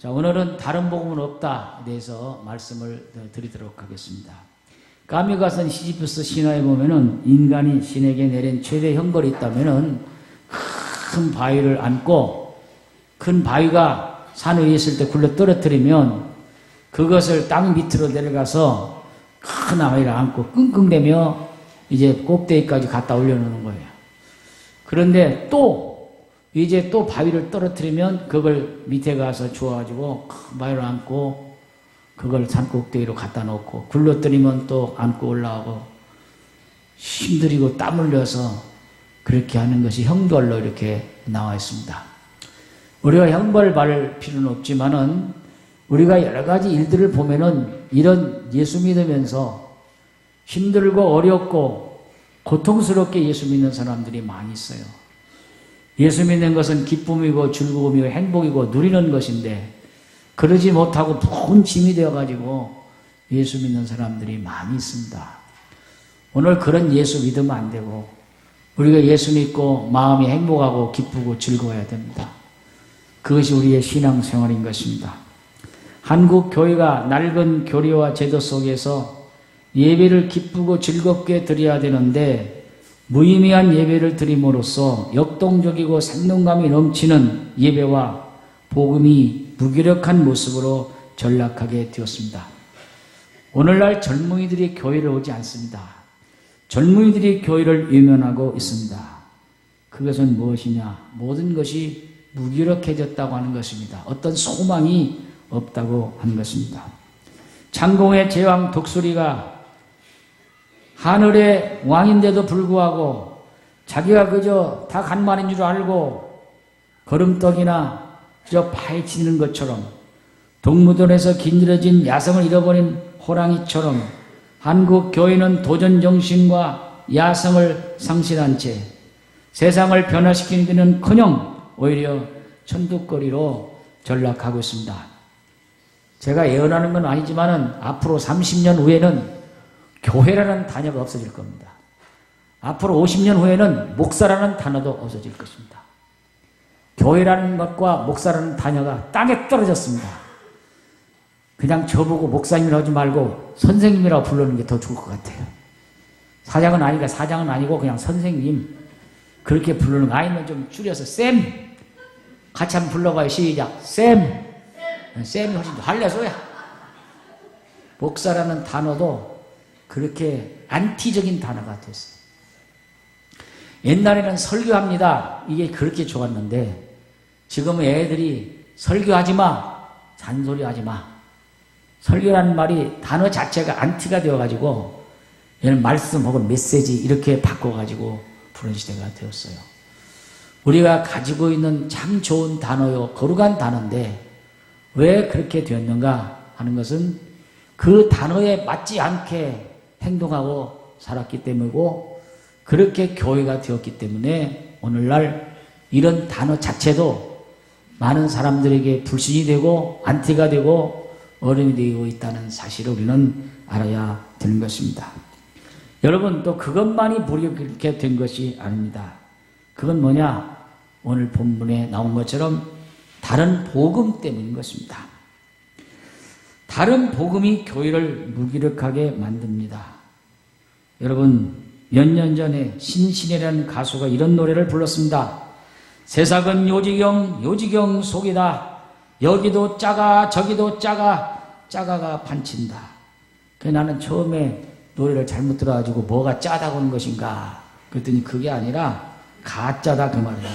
자, 오늘은 다른 복음은 없다에 대해서 말씀을 드리도록 하겠습니다. 까미가선 시지프스 신화에 보면은 인간이 신에게 내린 최대 형벌이 있다면은 큰 바위를 안고 큰 바위가 산 위에 있을 때 굴러 떨어뜨리면 그것을 땅 밑으로 내려가서 큰 바위를 안고 끙끙대며 이제 꼭대기까지 갖다 올려놓는 거예요. 그런데 이제 또 바위를 떨어뜨리면 그걸 밑에 가서 주워가지고 큰 바위를 안고 그걸 산 꼭대기로 갖다 놓고 굴러뜨리면 또 안고 올라오고 힘들이고 땀 흘려서 그렇게 하는 것이 형벌로 이렇게 나와 있습니다. 우리가 형벌 받을 필요는 없지만은 우리가 여러 가지 일들을 보면은 이런 예수 믿으면서 힘들고 어렵고 고통스럽게 예수 믿는 사람들이 많이 있어요. 예수 믿는 것은 기쁨이고 즐거움이고 행복이고 누리는 것인데 그러지 못하고 큰 짐이 되어가지고 예수 믿는 사람들이 많이 있습니다. 오늘 그런 예수 믿으면 안 되고 우리가 예수 믿고 마음이 행복하고 기쁘고 즐거워야 됩니다. 그것이 우리의 신앙생활인 것입니다. 한국 교회가 낡은 교리와 제도 속에서 예배를 기쁘고 즐겁게 드려야 되는데 무의미한 예배를 드림으로써 역동적이고 생동감이 넘치는 예배와 복음이 무기력한 모습으로 전락하게 되었습니다. 오늘날 젊은이들이 교회를 오지 않습니다. 젊은이들이 교회를 외면하고 있습니다. 그것은 무엇이냐? 모든 것이 무기력해졌다고 하는 것입니다. 어떤 소망이 없다고 하는 것입니다. 창공의 제왕 독수리가 하늘의 왕인데도 불구하고 자기가 그저 다 간만인 줄 알고 거름떡이나 그저 파헤치는 것처럼 동무돈에서 길들여진 야성을 잃어버린 호랑이처럼 한국 교회는 도전정신과 야성을 상실한 채 세상을 변화시키기는커녕 오히려 천둑거리로 전락하고 있습니다. 제가 예언하는 건 아니지만은 앞으로 30년 후에는 교회라는 단어가 없어질 겁니다. 앞으로 50년 후에는 목사라는 단어도 없어질 것입니다. 교회라는 것과 목사라는 단어가 땅에 떨어졌습니다. 그냥 저보고 목사님이라고 하지 말고 선생님이라고 부르는 게 더 좋을 것 같아요. 사장은 아니고 그냥 선생님 그렇게 부르는 거 아니면 좀 줄여서 쌤 같이 한번 불러봐요. 시작. 쌤이 훨씬 더 할래서야. 목사라는 단어도 그렇게 안티적인 단어가 됐어요. 옛날에는 설교합니다. 이게 그렇게 좋았는데 지금은 애들이 설교하지 마, 잔소리하지 마. 설교라는 말이 단어 자체가 안티가 되어가지고 얘는 말씀 혹은 메시지 이렇게 바꿔가지고 부르는 시대가 되었어요. 우리가 가지고 있는 참 좋은 단어요, 거룩한 단어인데 왜 그렇게 되었는가 하는 것은 그 단어에 맞지 않게 행동하고 살았기 때문이고 그렇게 교회가 되었기 때문에 오늘날 이런 단어 자체도 많은 사람들에게 불신이 되고 안티가 되고 어른이 되고 있다는 사실을 우리는 알아야 되는 것입니다. 여러분 또 그것만이 무력하게 된 것이 아닙니다. 그건 뭐냐? 오늘 본문에 나온 것처럼 다른 복음 때문인 것입니다. 다른 복음이 교회를 무기력하게 만듭니다. 여러분 몇 년 전에 신신이라는 가수가 이런 노래를 불렀습니다. 세상은 요지경 속이다. 여기도 작아 저기도 작아가 판친다. 그래서 나는 처음에 노래를 잘못 들어가지고 뭐가 짜다고 하는 것인가 그랬더니 그게 아니라 가짜다 그 말이에요.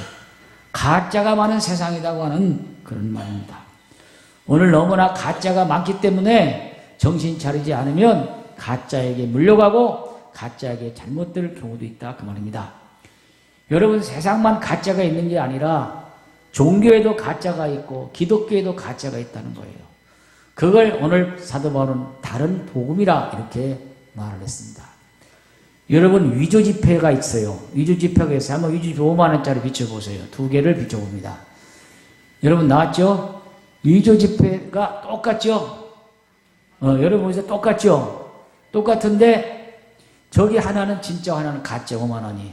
가짜가 많은 세상이라고 하는 그런 말입니다. 오늘 너무나 가짜가 많기 때문에 정신 차리지 않으면 가짜에게 물려가고 가짜에게 잘못될 경우도 있다 그 말입니다. 여러분 세상만 가짜가 있는 게 아니라 종교에도 가짜가 있고 기독교에도 가짜가 있다는 거예요. 그걸 오늘 사도 바울은 다른 복음이라 이렇게 말을 했습니다. 여러분 위조지폐가 있어요. 위조지폐가 있어요. 한번 위조지폐 5만 원짜리 비춰보세요. 두 개를 비춰봅니다. 여러분 나왔죠? 위조지폐가 똑같죠? 여러분 보세요. 똑같죠? 똑같은데 저기 하나는 진짜 하나는 가짜 5만 원이.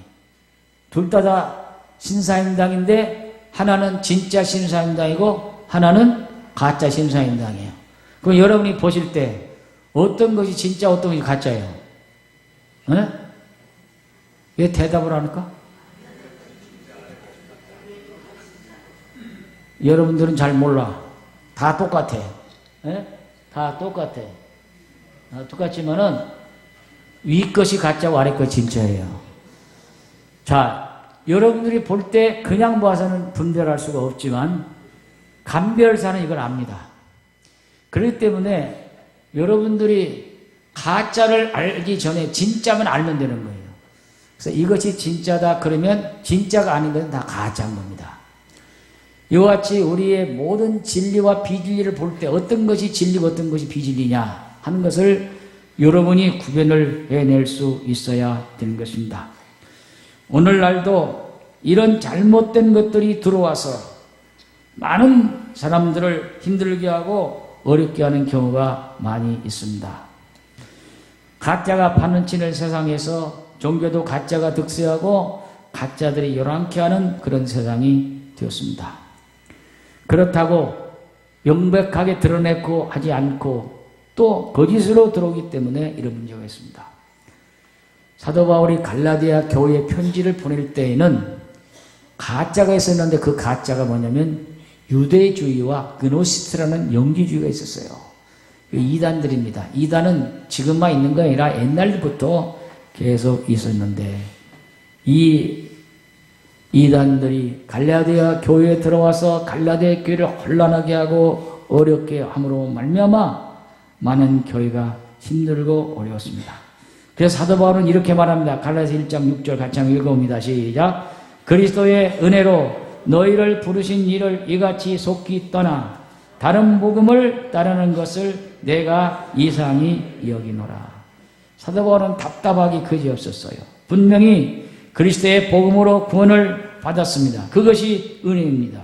둘 다 신사임당인데 하나는 진짜 신사임당이고 하나는 가짜 심사임당이에요. 그럼 여러분이 보실 때 어떤 것이 진짜 어떤 것이 가짜예요? 에? 왜 대답을 안 할까? 여러분들은 잘 몰라. 다 똑같아. 에? 다 똑같아. 똑같지만은 위 것이 가짜고 아래 것이 진짜예요. 자, 여러분들이 볼 때 그냥 봐서는 분별할 수가 없지만 감별사는 이걸 압니다. 그렇기 때문에 여러분들이 가짜를 알기 전에 진짜만 알면 되는 거예요. 그래서 이것이 진짜다 그러면 진짜가 아닌 것은 다 가짜인 겁니다. 이와 같이 우리의 모든 진리와 비진리를 볼 때 어떤 것이 진리고 어떤 것이 비진리냐 하는 것을 여러분이 구별을 해낼 수 있어야 되는 것입니다. 오늘날도 이런 잘못된 것들이 들어와서 많은 사람들을 힘들게 하고 어렵게 하는 경우가 많이 있습니다. 가짜가 파는치는 세상에서 종교도 가짜가 득세하고 가짜들이 요란케 하는 그런 세상이 되었습니다. 그렇다고 명백하게 드러내고 하지 않고 또 거짓으로 들어오기 때문에 이런 문제가 있습니다. 사도 바울이 갈라디아 교회에 편지를 보낼 때에는 가짜가 있었는데 그 가짜가 뭐냐면 유대주의와 그노시스트라는 영지주의가 있었어요. 이단들입니다. 이단은 지금만 있는 게 아니라 옛날부터 계속 있었는데 이 이단들이 갈라디아 교회에 들어와서 갈라디아 교회를 혼란하게 하고 어렵게 함으로 말미암아 많은 교회가 힘들고 어려웠습니다. 그래서 사도 바울은 이렇게 말합니다. 갈라디아 1장 6절 같이 한번 읽어봅니다. 시작. 그리스도의 은혜로 너희를 부르신 이를 이같이 속히 떠나 다른 복음을 따르는 것을 내가 이상히 여기노라. 사도 바울은 답답하기 그지없었어요. 분명히 그리스도의 복음으로 구원을 받았습니다. 그것이 은혜입니다.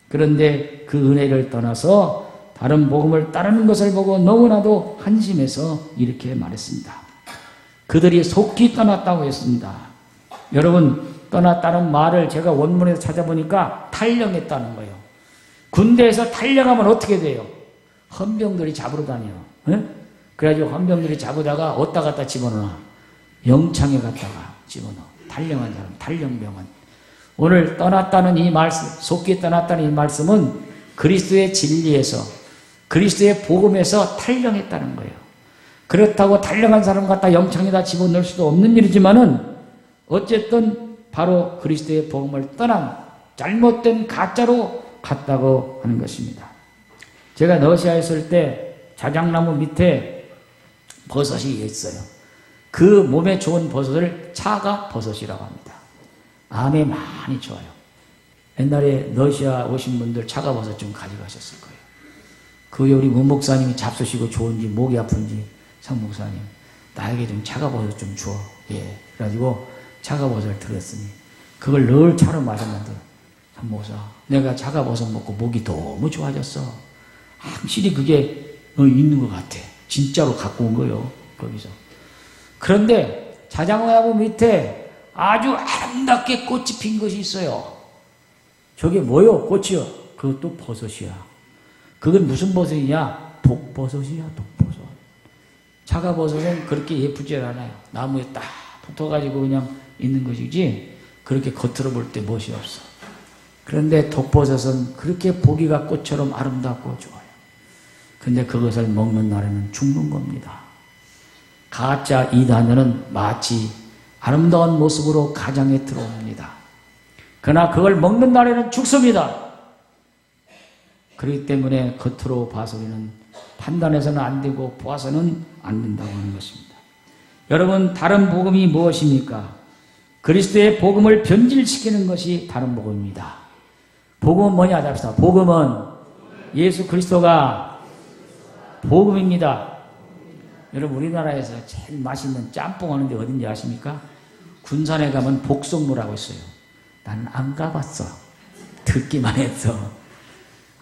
그런데 그 은혜를 떠나서 다른 복음을 따르는 것을 보고 너무나도 한심해서 이렇게 말했습니다. 그들이 속히 떠났다고 했습니다. 여러분, 떠났다는 말을 제가 원문에서 찾아보니까 탈령했다는 거예요. 군대에서 탈령하면 어떻게 돼요? 헌병들이 잡으러 다녀. 네? 그래가지고 헌병들이 잡으다가 어디다 갖다 집어넣어? 영창에 갖다가 집어넣어. 탈령한 사람, 탈령병은. 오늘 떠났다는 이 말씀, 속히 떠났다는 이 말씀은 그리스도의 진리에서, 그리스도의 복음에서 탈령했다는 거예요. 그렇다고 탈령한 사람 갖다 영창에다 집어넣을 수도 없는 일이지만은 어쨌든 바로 그리스도의 복음을 떠난 잘못된 가짜로 갔다고 하는 것입니다. 제가 러시아에 있을 때 자작나무 밑에 버섯이 있어요. 그 몸에 좋은 버섯을 차가 버섯이라고 합니다. 암에 많이 좋아요. 옛날에 러시아 오신 분들 차가 버섯 좀 가져가셨을 거예요. 그게 우리 문 목사님이 잡수시고 좋은지 목이 아픈지 상 목사님 나에게 좀 차가 버섯 좀 줘. 예. 그래가지고 차가 버섯을 들었으니 그걸 늘 차로 마셨는데 상 목사 내가 차가 버섯 먹고 목이 너무 좋아졌어. 확실히 그게 있는 것 같아. 진짜로 갖고 온 거예요. 거기서. 그런데 자작나무 밑에 아주 아름답게 꽃이 핀 것이 있어요. 저게 뭐요? 꽃이요? 그것도 버섯이야. 그건 무슨 버섯이냐? 독버섯이야, 독버섯. 차가버섯은 그렇게 예쁘지 않아요. 나무에 딱 붙어가지고 그냥 있는 것이지 그렇게 겉으로 볼 때 멋이 없어. 그런데 독버섯은 그렇게 보기가 꽃처럼 아름답고 좋아요. 근데 그것을 먹는 날에는 죽는 겁니다. 가짜 이단은 마치 아름다운 모습으로 가정에 들어옵니다. 그러나 그걸 먹는 날에는 죽습니다. 그렇기 때문에 겉으로 봐서는 판단해서는 안 되고 보아서는 안 된다고 하는 것입니다. 여러분, 다른 복음이 무엇입니까? 그리스도의 복음을 변질시키는 것이 다른 복음입니다. 복음은 뭐냐 잡시다. 복음은 예수 그리스도가 복음입니다. 여러분, 우리나라에서 제일 맛있는 짬뽕 하는 데 어딘지 아십니까? 군산에 가면 복성로라고 있어요. 나는 안 가봤어. 듣기만 했어.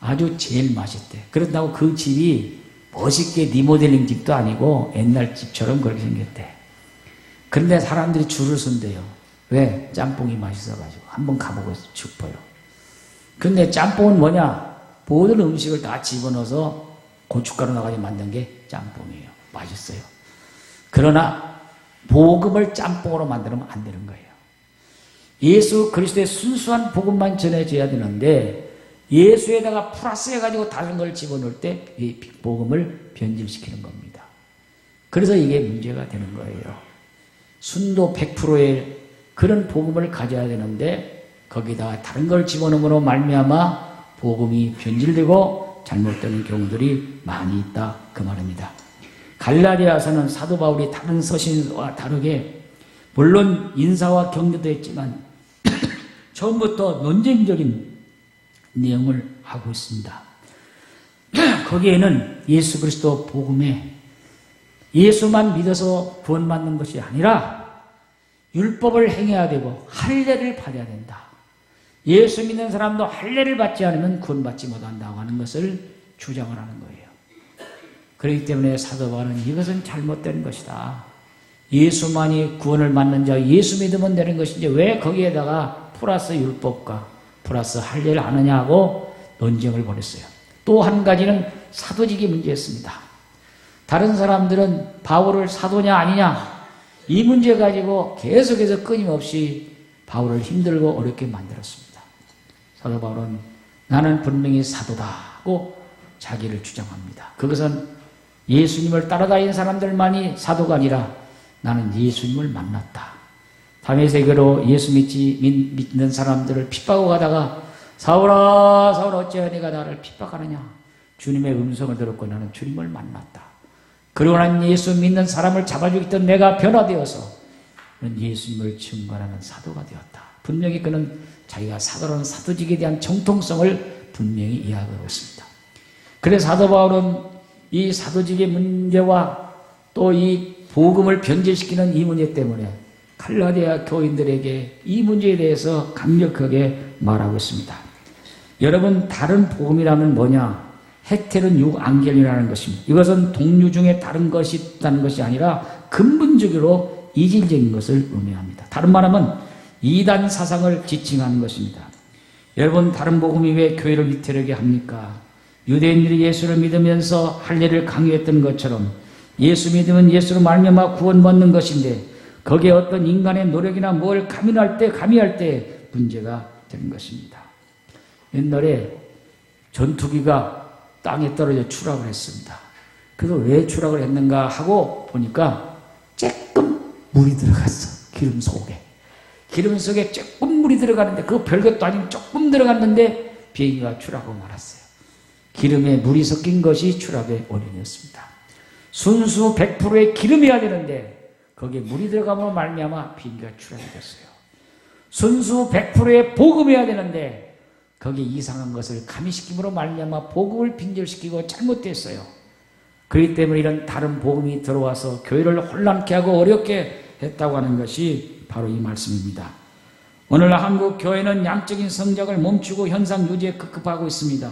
아주 제일 맛있대. 그렇다고 그 집이 멋있게 리모델링 집도 아니고 옛날 집처럼 그렇게 생겼대. 그런데 사람들이 줄을 선대요. 왜? 짬뽕이 맛있어가지고. 한번 가보고 싶어요. 근데 짬뽕은 뭐냐? 모든 음식을 다 집어넣어서 고춧가루 넣어가지고 만든 게 짬뽕이에요. 맛있어요. 그러나 복음을 짬뽕으로 만들면 안 되는 거예요. 예수 그리스도의 순수한 복음만 전해져야 되는데 예수에다가 플러스해가지고 다른 걸 집어넣을 때 이 복음을 변질시키는 겁니다. 그래서 이게 문제가 되는 거예요. 순도 100%의 그런 복음을 가져야 되는데 거기다가 다른 걸 집어넣음으로 말미암아 복음이 변질되고 잘못되는 경우들이 많이 있다 그 말입니다. 갈라디아서는 사도 바울이 다른 서신과 다르게 물론 인사와 격려도 했지만 처음부터 논쟁적인 내용을 하고 있습니다. 거기에는 예수 그리스도 복음에 예수만 믿어서 구원받는 것이 아니라 율법을 행해야 되고 할례를 받아야 된다. 예수 믿는 사람도 할례를 받지 않으면 구원받지 못한다고 하는 것을 주장을 하는 거예요. 그렇기 때문에 사도 바울은 이것은 잘못된 것이다. 예수만이 구원을 받는 자, 예수 믿으면 되는 것인지 왜 거기에다가 플러스 율법과 플러스 할례를 하느냐고 논쟁을 벌였어요. 또 한 가지는 사도직이 문제였습니다. 다른 사람들은 바울을 사도냐 아니냐 이 문제 가지고 계속해서 끊임없이 바울을 힘들고 어렵게 만들었습니다. 사도 바울은 나는 분명히 사도다고 자기를 주장합니다. 그것은 예수님을 따라다니는 사람들만이 사도가 아니라 나는 예수님을 만났다. 다메섹으로 예수 믿는 사람들을 핍박하고 가다가 사울아 사울아 어찌하여 네가 나를 핍박하느냐. 주님의 음성을 들었고 나는 주님을 만났다. 그러고 난 예수 믿는 사람을 잡아주겠던 내가 변화되어서 그는 예수님을 증거하는 사도가 되었다. 분명히 그는 자기가 사도라는 사도직에 대한 정통성을 분명히 이야기하고 있습니다. 그래서 사도 바울은 이 사도직의 문제와 또 이 복음을 변질시키는 이 문제 때문에 갈라디아 교인들에게 이 문제에 대해서 강력하게 말하고 있습니다. 여러분 다른 복음이라면 뭐냐? 헤테른 육안겔이라는 것입니다. 이것은 동류 중에 다른 것이 있다는 것이 아니라 근본적으로 이질적인 것을 의미합니다. 다른 말하면 이단 사상을 지칭하는 것입니다. 여러분 다른 복음이 왜 교회를 위태롭게 합니까? 유대인들이 예수를 믿으면서 할례를 강요했던 것처럼 예수 믿으면 예수로 말미암아 구원받는 것인데 거기에 어떤 인간의 노력이나 뭘 가미할 때 문제가 되는 것입니다. 옛날에 전투기가 땅에 떨어져 추락을 했습니다. 그래서 왜 추락을 했는가 하고 보니까 조금 물이 들어갔어. 기름 속에 조금 물이 들어가는데 그거 별것도 아니고 조금 들어갔는데 비행기가 추락하고 말았어요. 기름에 물이 섞인 것이 추락의 원인이었습니다. 순수 100%의 기름이어야 되는데 거기에 물이 들어가면 말미암아 비행기가 추락이 됐어요. 순수 100%의 복음이어야 되는데 거기에 이상한 것을 가미시킴으로 말미암아 복음을 빈절시키고 잘못됐어요. 그렇기 때문에 이런 다른 복음이 들어와서 교회를 혼란케 하고 어렵게 했다고 하는 것이 바로 이 말씀입니다. 오늘 한국 교회는 양적인 성장을 멈추고 현상 유지에 급급하고 있습니다.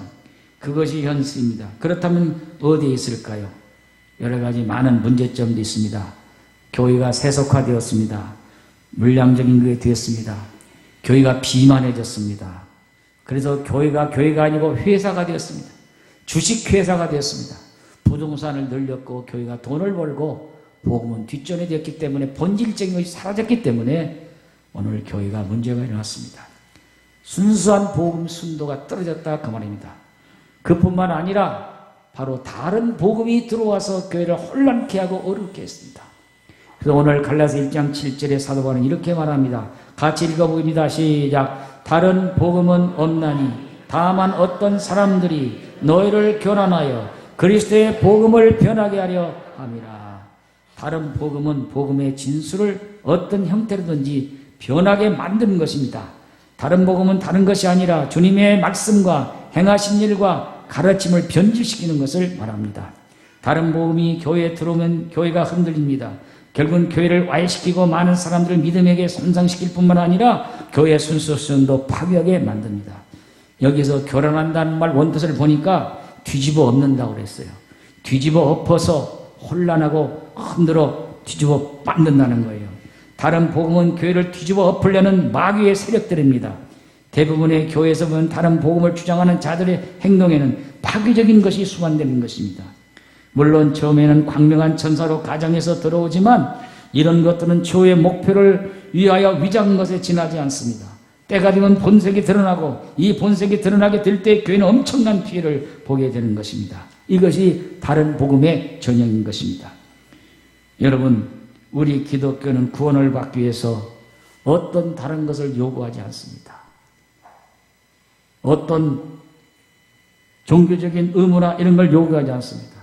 그것이 현실입니다. 그렇다면 어디에 있을까요? 여러 가지 많은 문제점도 있습니다. 교회가 세속화되었습니다. 물량적인 게 되었습니다. 교회가 비만해졌습니다. 그래서 교회가 아니고 회사가 되었습니다. 주식회사가 되었습니다. 부동산을 늘렸고 교회가 돈을 벌고 복음은 뒷전에 되었기 때문에 본질적인 것이 사라졌기 때문에 오늘 교회가 문제가 일어났습니다. 순수한 복음 순도가 떨어졌다 그 말입니다. 그뿐만 아니라 바로 다른 복음이 들어와서 교회를 혼란케 하고 어렵게 했습니다. 그래서 오늘 갈라디아 1장 7절에 사도 바울은 이렇게 말합니다. 같이 읽어보입니다. 시작. 다른 복음은 없나니 다만 어떤 사람들이 너희를 교란하여 그리스도의 복음을 변하게 하려 함이라. 다른 복음은 복음의 진술을 어떤 형태로든지 변하게 만드는 것입니다. 다른 복음은 다른 것이 아니라 주님의 말씀과 행하신 일과 가르침을 변질시키는 것을 말합니다. 다른 복음이 교회에 들어오면 교회가 흔들립니다. 결국은 교회를 와해시키고 많은 사람들을 믿음에게 손상시킬 뿐만 아니라 교회의 순수성도 파괴하게 만듭니다. 여기서 교란한다는 말 원뜻을 보니까 뒤집어 엎는다고 그랬어요. 뒤집어 엎어서 혼란하고 흔들어 뒤집어 빤는다는 거예요. 다른 복음은 교회를 뒤집어 엎으려는 마귀의 세력들입니다. 대부분의 교회에서 보면 다른 복음을 주장하는 자들의 행동에는 파괴적인 것이 수반되는 것입니다. 물론 처음에는 광명한 천사로 가정에서 들어오지만 이런 것들은 주의 목표를 위하여 위장한 것에 지나지 않습니다. 때가 되면 본색이 드러나고 이 본색이 드러나게 될 때 교회는 엄청난 피해를 보게 되는 것입니다. 이것이 다른 복음의 전형인 것입니다. 여러분, 우리 기독교는 구원을 받기 위해서 어떤 다른 것을 요구하지 않습니다. 어떤 종교적인 의무나 이런 걸 요구하지 않습니다.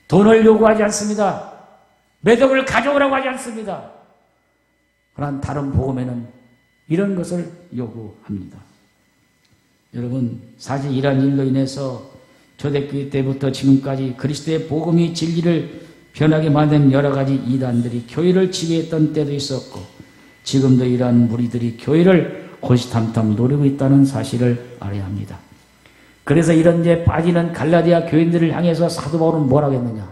돈을 요구하지 않습니다. 매덕을 가져오라고 하지 않습니다. 그러나 다른 복음에는 이런 것을 요구합니다. 여러분, 사실 이러한 일로 인해서 초대교회 때부터 지금까지 그리스도의 복음이 진리를 변하게 만든 여러 가지 이단들이 교회를 지배했던 때도 있었고 지금도 이러한 무리들이 교회를 호시탐탐 노리고 있다는 사실을 알아야 합니다. 그래서 이런 데 빠지는 갈라디아 교인들을 향해서 사도 바울은 뭐라고 했느냐.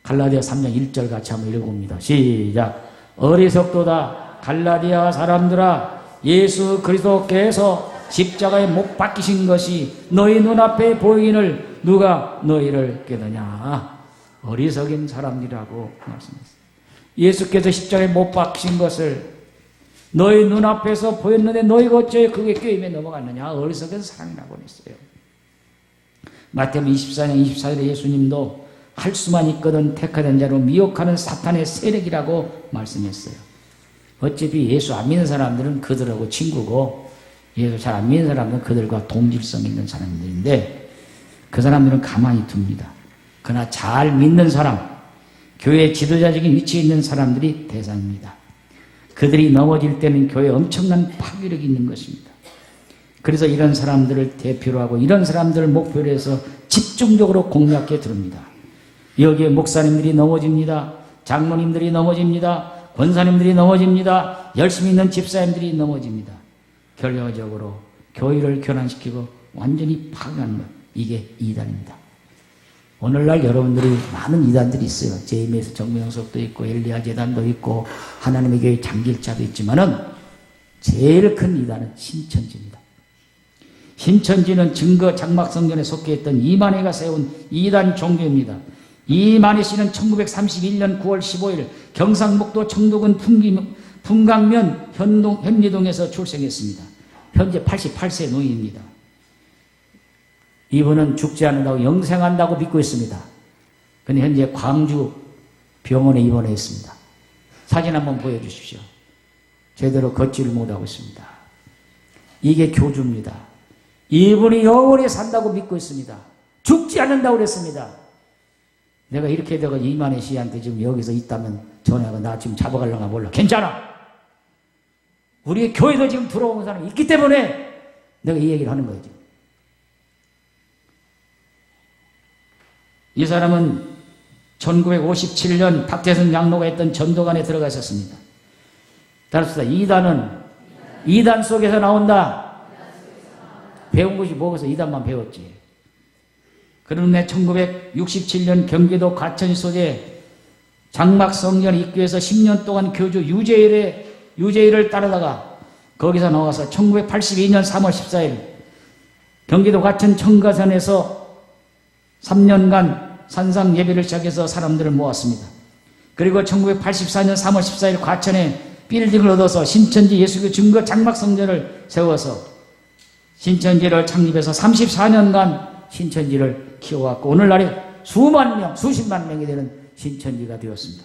갈라디아 3장 1절 같이 한번 읽어봅니다. 시작. 어리석도다 갈라디아 사람들아, 예수 그리스도께서 십자가에 못 박히신 것이 너희 눈앞에 보이기를 누가 너희를 깨느냐. 어리석인 사람이라고 말씀했어요. 예수께서 십자가에 못 박히신 것을 너희 눈앞에서 보였는데 너희가 어째 그게 꾀임에 넘어갔느냐. 어리석은 사람이라고 했어요. 마태복음 24장 24절에 예수님도 할 수만 있거든 택하된 자로 미혹하는 사탄의 세력이라고 말씀했어요. 어차피 예수 안 믿는 사람들은 그들하고 친구고 예수 잘 안 믿는 사람들은 그들과 동질성 있는 사람들인데 그 사람들은 가만히 둡니다. 그러나 잘 믿는 사람, 교회 지도자적인 위치에 있는 사람들이 대상입니다. 그들이 넘어질 때는 교회에 엄청난 파괴력이 있는 것입니다. 그래서 이런 사람들을 대표로 하고 이런 사람들을 목표로 해서 집중적으로 공략해 들어옵니다. 여기에 목사님들이 넘어집니다. 장로님들이 넘어집니다. 권사님들이 넘어집니다. 열심히 있는 집사님들이 넘어집니다. 결과적으로 교회를 교란시키고 완전히 파괴하는 것. 이게 이단입니다. 오늘날 여러분들이 많은 이단들이 있어요. 제임에서 정명석도 있고 엘리야 재단도 있고 하나님의 교회 장길자도 있지만은 제일 큰 이단은 신천지입니다. 신천지는 증거 장막성전에 속해 있던 이만희가 세운 이단 종교입니다. 이만희 씨는 1931년 9월 15일 경상북도 청도군 풍강면 현리동에서 출생했습니다. 현재 88세 노인입니다. 이분은 죽지 않는다고 영생한다고 믿고 있습니다. 그런데 현재 광주 병원에 입원해 있습니다. 사진 한번 보여주십시오. 제대로 걷지를 못하고 있습니다. 이게 교주입니다. 이분이 영원히 산다고 믿고 있습니다. 죽지 않는다고 그랬습니다. 내가 이렇게 되고 이만희 씨한테 지금 여기서 있다면 전화가 나 지금 잡아가려나 몰라. 괜찮아. 우리 교회도 지금 들어온 사람이 있기 때문에 내가 이 얘기를 하는 거예요. 이 사람은 1957년 박태선 장로가 했던 전도관에 들어가 있었습니다. 따라서 이단 속에서 나온다. 배운 것이 뭐겠어. 이단만 배웠지. 그런데 1967년 경기도 과천 소재 장막성전 입구에서 10년 동안 교주 유재일을 따르다가 거기서 나와서 1982년 3월 14일 경기도 과천 청가산에서 3년간 산상 예배를 시작해서 사람들을 모았습니다. 그리고 1984년 3월 14일 과천에 빌딩을 얻어서 신천지 예수교 증거 장막성전을 세워서 신천지를 창립해서 34년간 신천지를 키워왔고 오늘날에 수만 명, 수십만 명이 되는 신천지가 되었습니다.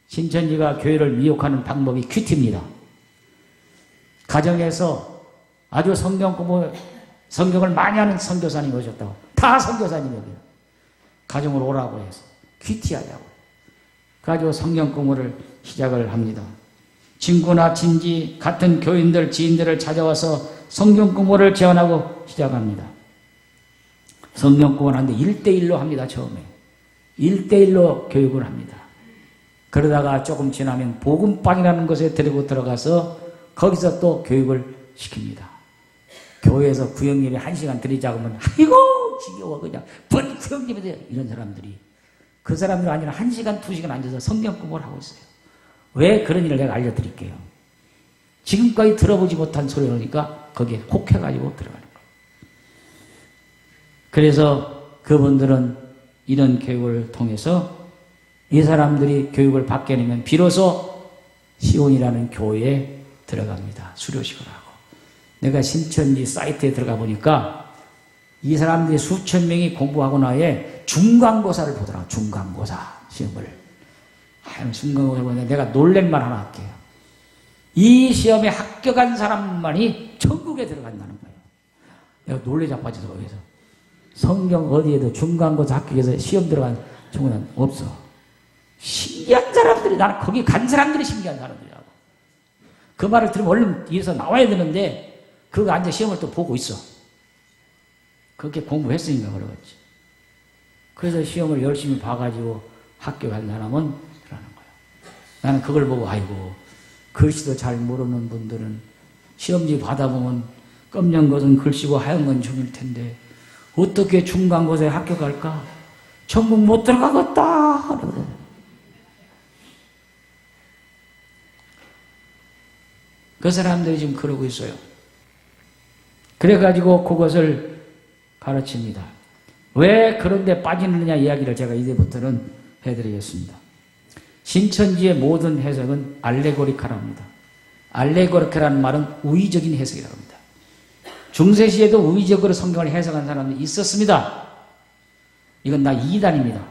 신천지가 교회를 미혹하는 방법이 큐티입니다. 가정에서 아주 성경을 많이 하는 선교사님이 오셨다고. 다 선교사님이에요. 가정으로 오라고 해서 큐티하자고. 그래가지고 성경 공부를 시작을 합니다. 친구나 친지 같은 교인들, 지인들을 찾아와서 성경 공부를 제안하고 시작합니다. 성경 공부를 하는데 1대1로 합니다. 처음에 1대1로 교육을 합니다. 그러다가 조금 지나면 복음방이라는 곳에 데리고 들어가서 거기서 또 교육을 시킵니다. 교회에서 구역예배 1시간 드리자고 하면 아이고 지겨워 그냥 뻔히 구역예배 돼요. 이런 사람들이 그 사람들 아니라 1시간 2시간 앉아서 성경 공부를 하고 있어요. 왜 그런 일을 내가 알려드릴게요. 지금까지 들어보지 못한 소리 오니까 거기에 혹해가지고 들어가는 거예요. 그래서 그분들은 이런 교육을 통해서 이 사람들이 교육을 받게 되면 비로소 시온이라는 교회에 들어갑니다. 수료식을 하고. 내가 신천지 사이트에 들어가 보니까 이 사람들이 수천 명이 공부하고 나에 중간고사를 보더라고요. 중간고사 시험을. 중간고사를 보는데 내가 놀란 말 하나 할게요. 이 시험에 합격한 사람만이 천국에 들어간다는 거예요. 내가 놀래 자빠져서 거기서. 성경 어디에도 중간고사 합격해서 시험 들어간 청구는 없어. 신기한 사람들이, 나는 거기 간 사람들이 신기한 사람들이라고. 그 말을 들으면 얼른 뒤에서 나와야 되는데 그거 앉아 시험을 또 보고 있어. 그렇게 공부했으니까 그러겠지. 그래서 시험을 열심히 봐가지고 합격한 사람은 그러는 거야. 나는 그걸 보고 아이고 글씨도 잘 모르는 분들은 시험지 받아보면 검정 것은 글씨고 하얀 건 종일 텐데 어떻게 중간고사에 합격할까? 천국 못 들어가겠다. 그 사람들이 지금 그러고 있어요. 그래가지고 그것을 가르칩니다. 왜 그런데 빠지느냐 이야기를 제가 이제부터는 해드리겠습니다. 신천지의 모든 해석은 알레고리카랍니다. 알레고리카라는 말은 우의적인 해석이라고 합니다. 중세시에도 우의적으로 성경을 해석한 사람들이 있었습니다. 이건 다 이단입니다.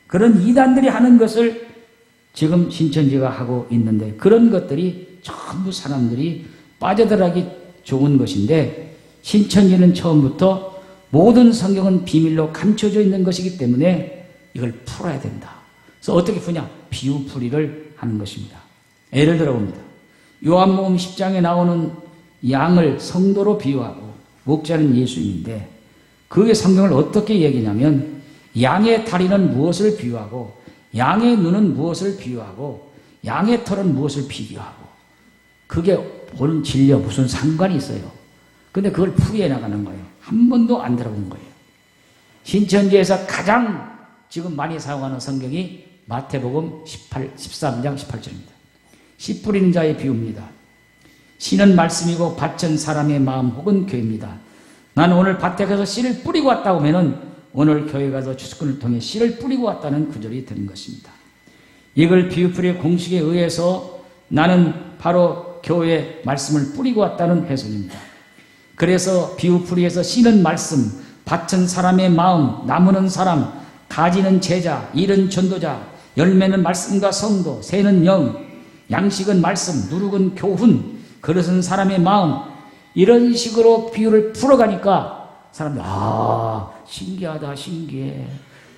그런 이단들이 하는 것을 지금 신천지가 하고 있는데 그런 것들이 전부 사람들이 빠져들어가기 좋은 것인데 신천지는 처음부터 모든 성경은 비밀로 감춰져 있는 것이기 때문에 이걸 풀어야 된다. 그래서 어떻게 푸냐? 비유풀이를 하는 것입니다. 예를 들어봅니다. 요한복음 10장에 나오는 양을 성도로 비유하고 목자는 예수님인데 그게 성경을 어떻게 얘기냐면 양의 다리는 무엇을 비유하고 양의 눈은 무엇을 비유하고 양의 털은 무엇을 비교하고 그게 본 진리와 무슨 상관이 있어요. 근데 그걸 풀이해 나가는 거예요. 한 번도 안 들어본 거예요. 신천지에서 가장 지금 많이 사용하는 성경이 마태복음 13장 18절입니다. 씨 뿌리는 자의 비유입니다. 씨는 말씀이고 밭은 사람의 마음 혹은 교회입니다. 나는 오늘 밭에 가서 씨를 뿌리고 왔다고 하면은 오늘 교회 가서 주석권을 통해 씨를 뿌리고 왔다는 구절이 되는 것입니다. 이걸 비유풀이의 공식에 의해서 나는 바로 교회에 말씀을 뿌리고 왔다는 해석입니다. 그래서 비유풀이에서 씨는 말씀, 밭은 사람의 마음, 나무는 사람, 가지는 제자, 일은 전도자, 열매는 말씀과 성도, 새는 영, 양식은 말씀, 누룩은 교훈, 그릇은 사람의 마음, 이런 식으로 비유를 풀어가니까 사람들 신기하다 신기해,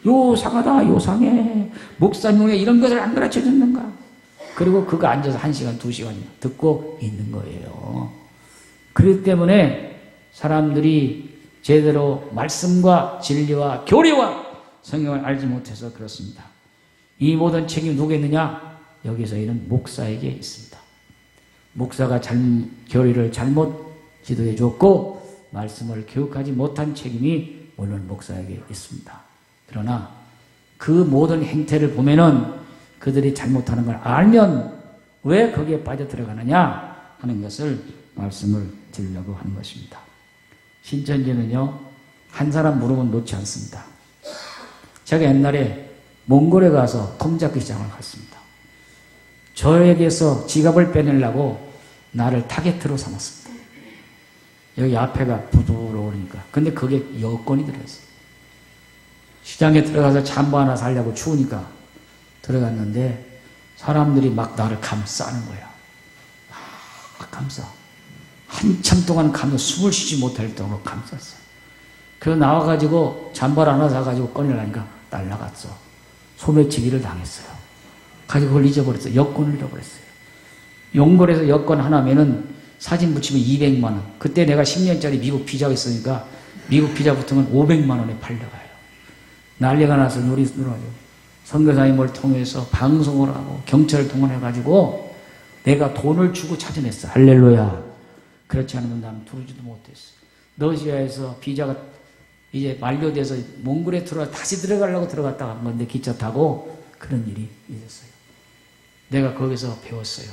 요상하다 요상해, 목사님 왜 이런 것을 안 가르쳐 줬는가. 그리고 그거 앉아서 1시간 2시간 듣고 있는 거예요. 그렇기 때문에 사람들이 제대로 말씀과 진리와 교리와 성경을 알지 못해서 그렇습니다. 이 모든 책임이 누구에 있느냐? 여기서 이는 목사에게 있습니다. 목사가 교리를 잘못 지도해 줬고 말씀을 교육하지 못한 책임이 물론 목사에게 있습니다. 그러나 그 모든 행태를 보면은 그들이 잘못하는 걸 알면 왜 거기에 빠져 들어가느냐 하는 것을 말씀을 드리려고 하는 것입니다. 신천지는요, 한 사람 물으면 놓지 않습니다. 제가 옛날에 몽골에 가서 컴자크 시장을 갔습니다. 저에게서 지갑을 빼내려고 나를 타겟으로 삼았습니다. 여기 앞에가 부드러우니까. 근데 그게 여권이 들어있어요. 시장에 들어가서 잠바 하나 사려고 추우니까 들어갔는데 사람들이 막 나를 감싸는 거야. 막 감싸. 한참 동안 감싸. 숨을 쉬지 못할 정도로 감쌌어. 그래서 나와가지고 잠바를 하나 사가지고 꺼내려니까 날라갔어. 소매치기를 당했어요. 가지고 그걸 잊어버렸어요. 여권을 잃어버렸어요. 용골에서 여권 하나면은 사진 붙이면 200만 원. 그때 내가 10년짜리 미국 비자가 있으니까 미국 비자 붙으면 500만 원에 팔려가요. 난리가 나서 놀아줘. 선교사님을 통해서 방송을 하고 경찰을 동원해가지고 내가 돈을 주고 찾아냈어. 할렐루야. 그렇지 않으면 나는 들어오지도 못했어. 러시아에서 비자가 이제 만료돼서 몽골에 들어가 다시 들어가려고 들어갔다가 한 건데 기차 타고 그런 일이 있었어요. 내가 거기서 배웠어요.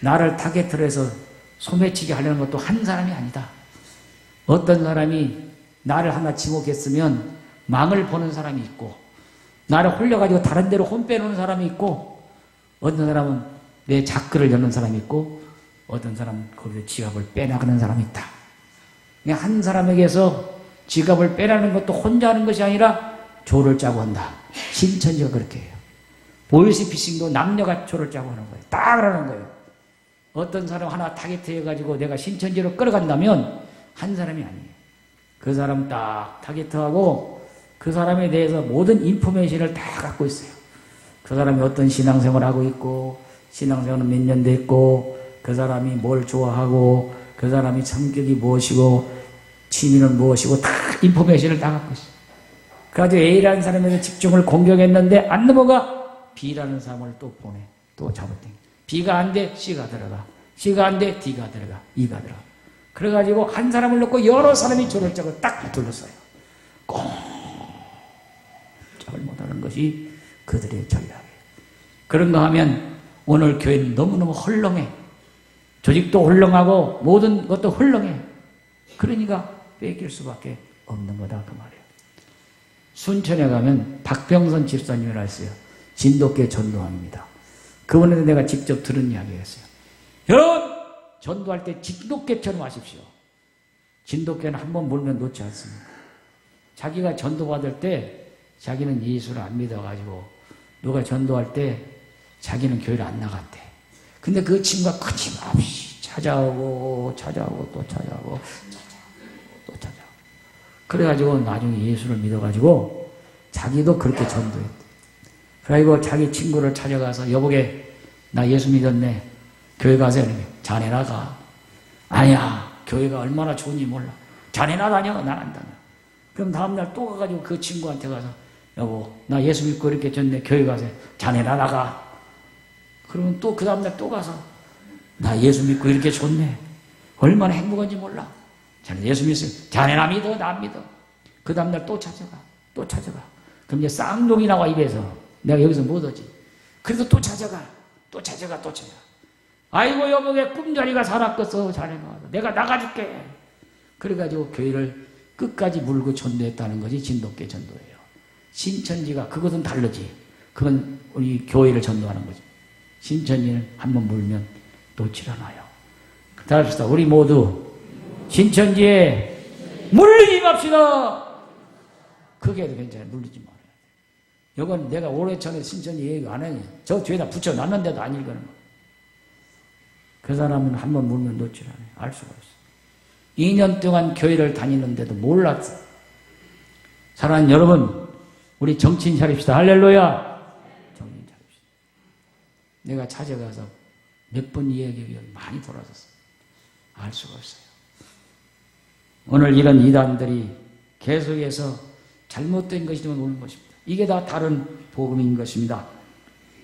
나를 타겟으로 해서 소매치게 하려는 것도 한 사람이 아니다. 어떤 사람이 나를 하나 지목했으면 망을 보는 사람이 있고, 나를 홀려가지고 다른 데로 혼 빼놓는 사람이 있고, 어떤 사람은 내 자끌을 여는 사람이 있고, 어떤 사람은 거기서 지갑을 빼나가는 사람이 있다. 그냥 한 사람에게서 지갑을 빼라는 것도 혼자 하는 것이 아니라 조를 짜고 한다. 신천지가 그렇게 해요. 보이스피싱도 남녀가 조를 짜고 하는 거예요. 딱 그러는 거예요. 어떤 사람 하나 타겟해가지고 내가 신천지로 끌어간다면 한 사람이 아니에요. 그 사람 딱 타겟하고 그 사람에 대해서 모든 인포메이션을 다 갖고 있어요. 그 사람이 어떤 신앙생활을 하고 있고, 신앙생활은 몇 년 됐고, 그 사람이 뭘 좋아하고, 그 사람이 성격이 무엇이고, 취미는 무엇이고, 다 인포메이션을 다 갖고 있어요. 그래가지고 A라는 사람에게 집중을 공격했는데 안 넘어가 B라는 사람을 또 보내. 또 잡아당겨. B가 안 돼, C가 들어가. C가 안 돼, D가 들어가. E가 들어가. 그래가지고 한 사람을 놓고 여러 사람이 조를 짜고 딱 둘러싸요. 꼼짝을 못하는 것이 그들의 전략이에요. 그런가 하면 오늘 교회는 너무너무 헐렁해. 조직도 헐렁하고 모든 것도 헐렁해. 그러니까 뺏길 수밖에 없는 거다 그 말이에요. 순천에 가면 박병선 집사님이라 했어요. 진돗개 전도왕입니다. 그분한테 내가 직접 들은 이야기였어요. 여러분, 전도할 때 진돗개처럼 하십시오. 진돗개는 한번 물면 놓지 않습니다. 자기가 전도받을 때 자기는 예수를 안 믿어가지고 누가 전도할 때 자기는 교회를 안 나갔대. 근데 그 친구가 끊임없이 찾아오고 또 찾아오고 또 찾아오고 그래가지고 나중에 예수를 믿어가지고 자기도 그렇게 전도했대. 그래가지고 자기 친구를 찾아가서 여보게 나 예수 믿었네. 교회 가세요. 자네나 가. 아니야. 교회가 얼마나 좋은지 몰라. 자네나 다녀. 난 안 다녀. 그럼 다음날 또 가가지고 그 친구한테 가서 여보 나 예수 믿고 이렇게 졌네. 교회 가세요. 자네나 나가. 그러면 또 그 다음날 또 가서 나 예수 믿고 이렇게 좋네. 얼마나 행복한지 몰라. 자네 예수 믿어요. 자네나 믿어. 나 안 믿어. 그 다음날 또 찾아가. 또 찾아가. 그럼 이제 쌍둥이 나와 입에서 내가 여기서 못 오지. 그래서 또 찾아가. 또 찾아가. 또 찾아가. 아이고 여보게 꿈자리가 살았겠어. 자네가 내가 나가줄게. 그래가지고 교회를 끝까지 물고 전도했다는 것이 진돗개 전도예요. 신천지가 그것은 다르지. 그건 우리 교회를 전도하는 거지. 신천지는 한번 물면 놓질 않아요. 다합시다. 우리 모두 신천지에 물리지 맙시다. 그게 괜찮아요. 물리지 말아요. 이건 내가 오래 전에 신천지 얘기 안 하니 저 뒤에다 붙여놨는데도 안 읽어는 거예요. 그 사람은 한번 물면 놓질 않아요. 알 수가 없어요. 2년 동안 교회를 다니는데도 몰랐어요. 사랑하는 여러분, 우리 정신 차립시다. 할렐루야. 정신 차립시다. 내가 찾아가서 몇 번 이야기하면 많이 돌아섰어요. 알 수가 없어요. 오늘 이런 이단들이 계속해서 잘못된 것이면 오는 것입니다. 이게 다 다른 복음인 것입니다.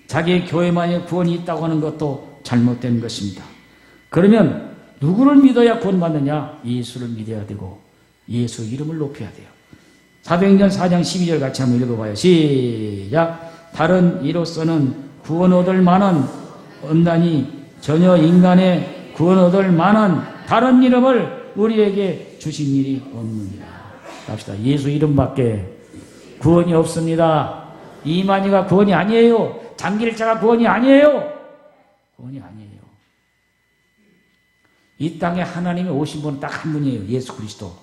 자기의 교회만의 구원이 있다고 하는 것도 잘못된 것입니다. 그러면 누구를 믿어야 구원받느냐? 예수를 믿어야 되고 예수 이름을 높여야 돼요. 사도행전 4장 12절 같이 한번 읽어봐요. 시작. 다른 이로서는 구원 얻을 만한 없나니 전혀 인간의 구원 얻을 만한 다른 이름을 우리에게 주신 일이 없느니라. 합시다. 예수 이름밖에 구원이 없습니다. 이만희가 구원이 아니에요. 장길자가 구원이 아니에요. 구원이 아니에요. 이 땅에 하나님이 오신 분은 딱 한 분이에요. 예수 그리스도.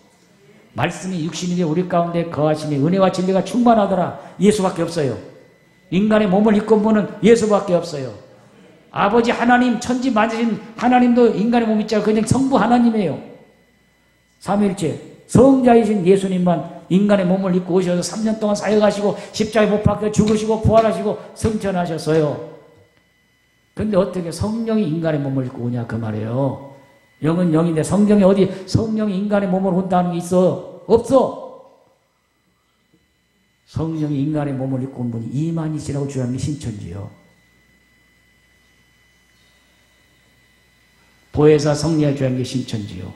말씀이 육신이 되어 우리 가운데 거하시니 은혜와 진리가 충만하더라. 예수밖에 없어요. 인간의 몸을 입고 온 분은 예수밖에 없어요. 아버지 하나님 천지 만지신 하나님도 인간의 몸 있잖아요. 그냥 성부 하나님이에요. 삼위일체 성자이신 예수님만 인간의 몸을 입고 오셔서 3년 동안 사역하시고 십자가에 못 박혀 죽으시고 부활하시고 승천하셨어요. 그런데 어떻게 성령이 인간의 몸을 입고 오냐 그 말이에요. 영은 영인데 성령이 어디 성령이 인간의 몸을 온다는 게 있어? 없어. 성령이 인간의 몸을 입고 온 분이 이만희시라고 주장하는 게 신천지요. 보혜사 성리가 주장하는 게 신천지요.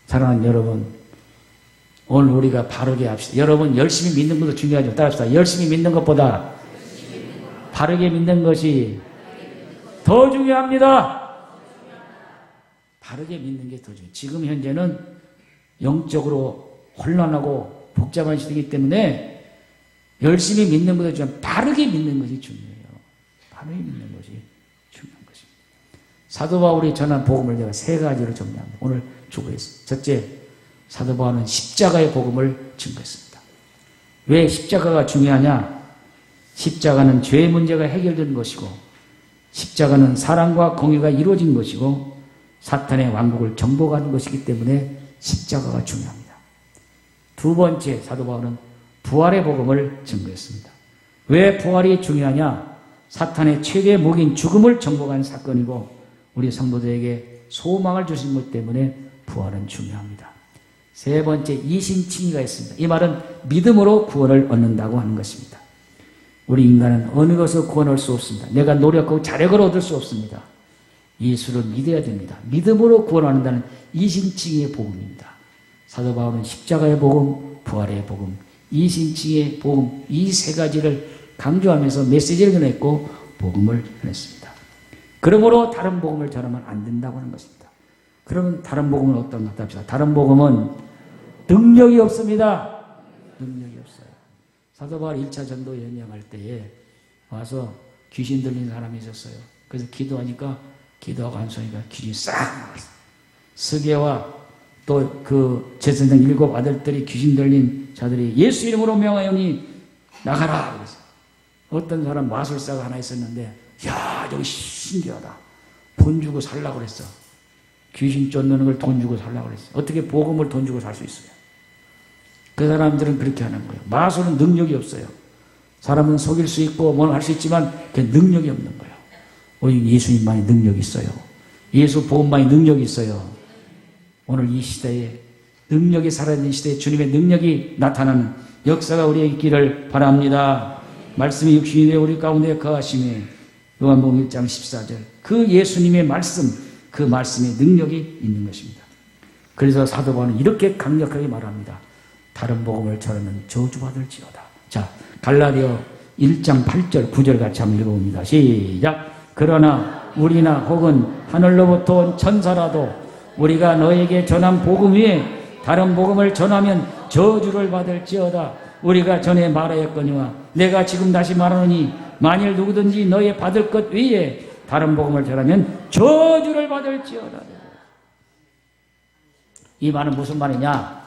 사랑하는 여러분, 오늘 우리가 바르게 합시다. 여러분 열심히 믿는 것도 중요하죠. 따라합시다. 열심히 믿는 것보다 바르게 믿는 것이 더 중요합니다. 바르게 믿는 게 더 중요해요. 지금 현재는 영적으로 혼란하고 복잡한 시대이기 때문에 열심히 믿는 것보다 좀 바르게 믿는 것이 중요해요. 바르게 믿는 것이 중요한 것입니다. 사도 바울이 전한 복음을 제가 세 가지로 정리합니다. 오늘 주고했습니다. 첫째, 사도 바울은 십자가의 복음을 증거했습니다. 왜 십자가가 중요하냐? 십자가는 죄의 문제가 해결된 것이고, 십자가는 사랑과 공의가 이루어진 것이고, 사탄의 왕국을 정복하는 것이기 때문에 십자가가 중요합니다. 두 번째, 사도 바울은 부활의 복음을 증거했습니다. 왜 부활이 중요하냐? 사탄의 최대 무기인 죽음을 정복한 사건이고, 우리 성도들에게 소망을 주신 것 때문에 부활은 중요합니다. 세 번째, 이신칭의가 있습니다. 이 말은 믿음으로 구원을 얻는다고 하는 것입니다. 우리 인간은 어느 것을 구원할 수 없습니다. 내가 노력하고 자력을 얻을 수 없습니다. 예수를 믿어야 됩니다. 믿음으로 구원받는다는 이신칭의의 복음입니다. 사도 바울은 십자가의 복음, 부활의 복음, 이신칭의의 복음, 이 세 가지를 강조하면서 메시지를 전했고 복음을 전했습니다. 그러므로 다른 복음을 전하면 안 된다고 하는 것입니다. 그러면 다른 복음은 어떤가 합시다. 다른 복음은 능력이 없습니다. 능력이 없어요. 사도 바울 1차 전도 연행할 때에 와서 귀신 들린 사람이 있었어요. 그래서 기도하니까 기도하고 한송이가 귀신이 싹 나갔어요. 스게와 또 그 제선생 7 아들들이 귀신 들린 자들이 예수 이름으로 명하오니 나가라 그랬어요. 어떤 사람 마술사가 하나 있었는데 야 저기 신기하다. 돈 주고 살라고 그랬어. 귀신 쫓는 걸 돈 주고 살라고 그랬어. 어떻게 복음을 돈 주고 살 수 있어요? 그 사람들은 그렇게 하는 거예요. 마술은 능력이 없어요. 사람은 속일 수 있고 뭘 할 수 있지만 그 능력이 없는 거예요. 오직 예수님만이 능력이 있어요. 예수 복음만이 능력이 있어요. 오늘 이 시대에 능력이 살아있는 시대에 주님의 능력이 나타나는 역사가 우리에게 있기를 바랍니다. 말씀이 육신이 되어 우리 가운데 거하시매 요한복음 1장 14절 그 예수님의 말씀 그 말씀의 능력이 있는 것입니다. 그래서 사도 바울은 이렇게 강력하게 말합니다. 다른 복음을 전하면 저주받을지어다. 자, 갈라디아 1장 8절 9절 같이 한번 읽어봅니다. 시작. 그러나 우리나 혹은 하늘로부터 온 천사라도 우리가 너에게 전한 복음 위에 다른 복음을 전하면 저주를 받을지어다. 우리가 전에 말하였거니와 내가 지금 다시 말하노니 만일 누구든지 너의 받을 것 위에 다른 복음을 전하면 저주를 받을지어다. 이 말은 무슨 말이냐?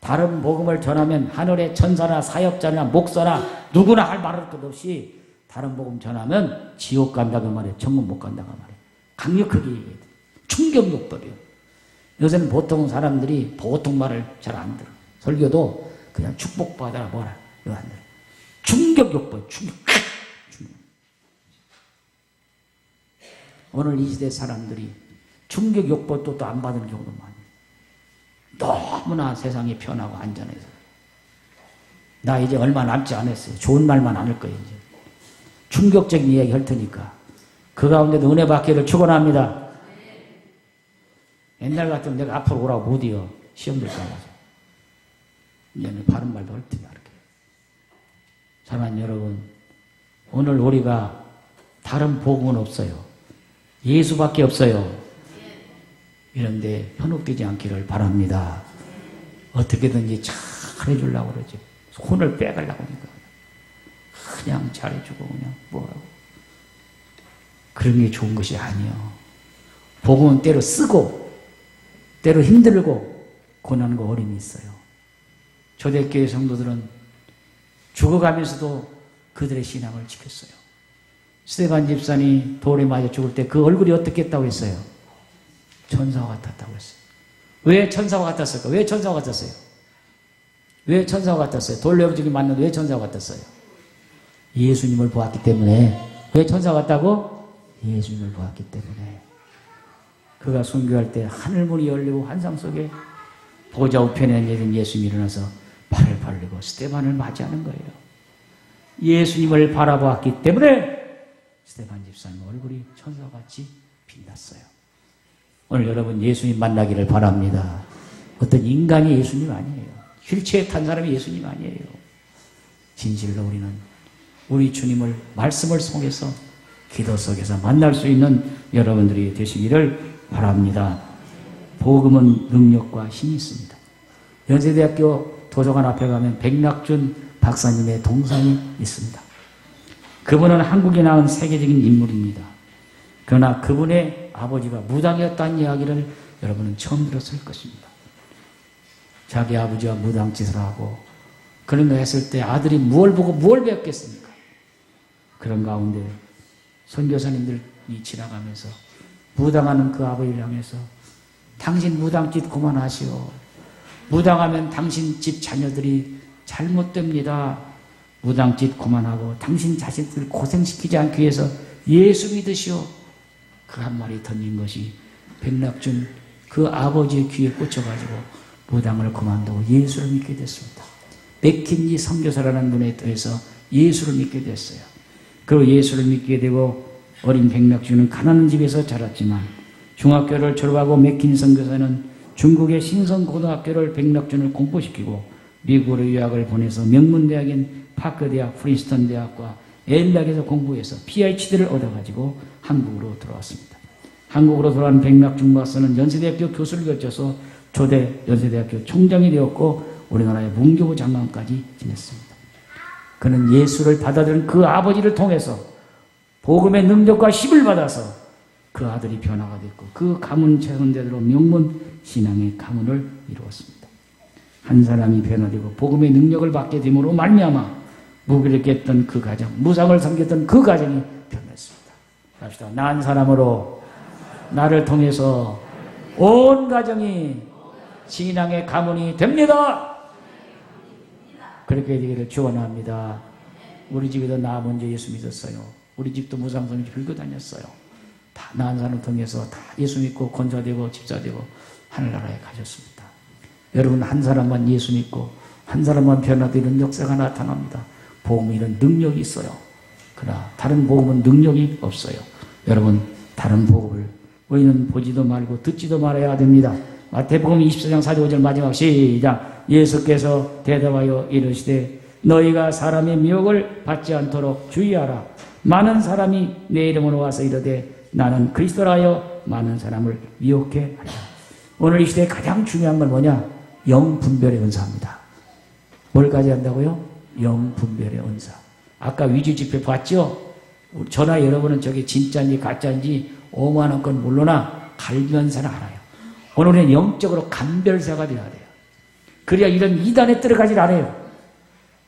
다른 복음을 전하면 하늘의 천사나 사역자나 목사나 누구나 할 말할 것 없이 다른 복음 전하면 지옥 간다고 말이에요. 천국 못 간다고 말이에요. 강력하게 얘기해야 돼요. 충격요법이요. 요새는 보통 사람들이 보통 말을 잘 안 들어. 설교도 그냥 축복받아라 뭐라 이거 안 들어. 충격요법, 충격. 오늘 이 시대 사람들이 충격요법도 또 안 받는 경우도 많아요. 너무나 세상이 편하고 안전해서. 나 이제 얼마 남지 않았어요. 좋은 말만 안 할 거예요, 이제. 충격적인 이야기 할 테니까. 그 가운데도 은혜 받기를 축원합니다. 옛날 같으면 내가 앞으로 오라고 못 이어. 시험 들까 봐서. 이제는 바른 말도 할 테니까. 이렇게. 사랑하는 여러분, 오늘 우리가 다른 복음은 없어요. 예수밖에 없어요. 이런데 현혹되지 않기를 바랍니다. 어떻게든지 잘해주려고 그러죠. 손을 빼가려고 하니까. 그냥 잘해주고 그냥 뭐라고. 그런 게 좋은 것이 아니에요. 복음은 때로 쓰고 때로 힘들고 고난과 어려움이 있어요. 초대교회 성도들은 죽어가면서도 그들의 신앙을 지켰어요. 스데반 집사니 돌에 맞아 죽을 때 그 얼굴이 어떻게 했다고 했어요? 천사와 같았다고 했어요. 왜 천사와 같았을까? 왜 천사와 같았어요? 왜 천사와 같았어요? 돌레어죽이 맞는데 왜 천사와 같았어요? 예수님을 보았기 때문에. 왜 천사와 같다고? 예수님을 보았기 때문에. 그가 순교할 때 하늘문이 열리고 환상 속에 보좌 우편에 앉아있는 예수님이 일어나서 팔을 벌리고 스데반을 맞이하는 거예요. 예수님을 바라보았기 때문에 스데반 집사님 얼굴이 천사같이 빛났어요. 오늘 여러분 예수님 만나기를 바랍니다. 어떤 인간이 예수님 아니에요. 휠체어에 탄 사람이 예수님 아니에요. 진실로 우리는 우리 주님을 말씀을 통해서 기도 속에서 만날 수 있는 여러분들이 되시기를 바랍니다. 복음은 능력과 힘이 있습니다. 연세대학교 도서관 앞에 가면 백낙준 박사님의 동상이 있습니다. 그분은 한국에 나온 세계적인 인물입니다. 그러나 그분의 아버지가 무당이었다는 이야기를 여러분은 처음 들었을 것입니다. 자기 아버지와 무당짓을 하고 그런 거 했을 때 아들이 무엇을 보고 무엇을 배웠겠습니까? 그런 가운데 선교사님들이 지나가면서 무당하는 그 아버지를 향해서 당신 무당짓 그만하시오. 무당하면 당신 집 자녀들이 잘못됩니다. 무당짓 그만하고 당신 자식들 고생시키지 않기 위해서 예수 믿으시오. 그 한 말이 던진 것이 백낙준 그 아버지의 귀에 꽂혀가지고 무당을 그만두고 예수를 믿게 됐습니다. 맥킨지 선교사라는 분에 의해서 예수를 믿게 됐어요. 그리고 예수를 믿게 되고 어린 백낙준은 가난한 집에서 자랐지만 중학교를 졸업하고 맥킨지 선교사는 중국의 신성고등학교를 백낙준을 공부시키고 미국으로 유학을 보내서 명문대학인 파크대학, 프린스턴 대학과 예일대학에서 공부해서 PhD를 얻어가지고 한국으로 돌아왔습니다. 한국으로 돌아온 백낙준 박사는 연세대학교 교수를 거쳐서 초대 연세대학교 총장이 되었고 우리나라의 문교부 장관까지 지냈습니다. 그는 예수를 받아들인 그 아버지를 통해서 복음의 능력과 힘을 받아서 그 아들이 변화가 됐고 그 가문 체선대로 명문 신앙의 가문을 이루었습니다. 한 사람이 변화되고 복음의 능력을 받게 됨으로 말미암아 무기를 깼던 그 가정, 무상을 섬겼던 그 가정이 변했습니다. 합시다. 난 사람으로 나를 통해서 온 가정이 신앙의 가문이 됩니다. 그렇게 되기를 축원합니다. 우리 집에도 나 먼저 예수 믿었어요. 우리 집도 무상성이 들고 다녔어요. 다 나은 사람을 통해서 다 예수 믿고 권사되고 집사되고 하늘나라에 가셨습니다. 여러분 한 사람만 예수 믿고 한 사람만 변화되는 역사가 나타납니다. 복음은 이런 능력이 있어요. 그러나 다른 복음은 능력이 없어요. 여러분 다른 복음을 우리는 보지도 말고 듣지도 말아야 됩니다. 마태복음 24장 4절 5절 마지막 시작. 예수께서 대답하여 이르시되 너희가 사람의 미혹을 받지 않도록 주의하라. 많은 사람이 내 이름으로 와서 이르되 나는 그리스도라 하여 많은 사람을 미혹해 하리라. 오늘 이 시대에 가장 중요한 건 뭐냐? 영분별의 은사입니다. 뭘 가져간다고요? 영분별의 은사. 아까 위주 집회 봤죠? 저나 여러분은 저게 진짜인지 가짜인지 5만 원권 물러나 갈면서는 알아요. 오늘은 영적으로 감별사가 되어야 돼요. 그래야 이런 이단에 들어가질 않아요.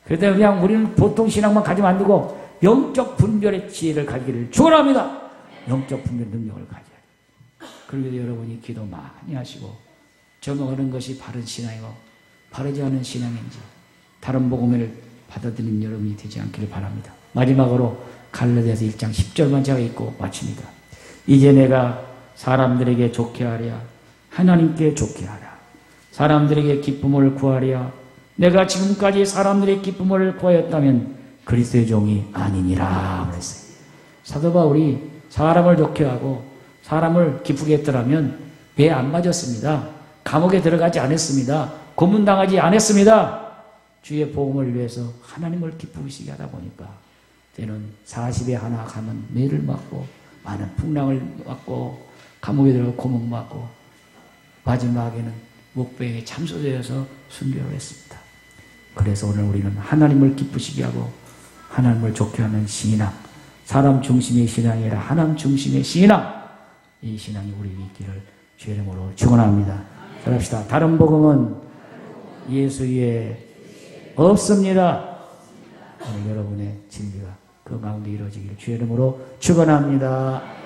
그래서 그냥 우리는 보통 신앙만 가지면 안 되고 영적 분별의 지혜를 가지기를 축원합니다. 영적 분별 능력을 가져야 돼요. 그리고 여러분이 기도 많이 하시고 정하는 것이 바른 신앙이고 바르지 않은 신앙인지 다른 복음을 받아들이는 여러분이 되지 않기를 바랍니다. 마지막으로 갈라디아서 1장 10절만 제가 읽고 마칩니다. 이제 내가 사람들에게 좋게 하랴 하나님께 좋게 하라. 사람들에게 기쁨을 구하랴. 내가 지금까지 사람들의 기쁨을 구하였다면 그리스도의 종이 아니니라 그랬어요. 사도 바울이 사람을 좋게 하고 사람을 기쁘게 했더라면 배에 안 맞았습니다. 감옥에 들어가지 않았습니다. 고문당하지 않았습니다. 주의 복음을 위해서 하나님을 기쁘시게 하다 보니까 때는 40에 하나 가면 매를 맞고 많은 풍랑을 맞고 감옥에 들어가 고문 맞고 마지막에는 목배에 참소되어서 순교를 했습니다. 그래서 오늘 우리는 하나님을 기쁘시게 하고 하나님을 좋게 하는 신앙, 사람 중심의 신앙이 아니라 하나님 중심의 신앙, 이 신앙이 우리에게 있기를 주의 이름으로 축원합니다. 그럽시다. 다른 복음은 예수 위에 없습니다. 오늘 여러분의 진리가 그 가운데 이루어지기를 주의 이름으로 축원합니다.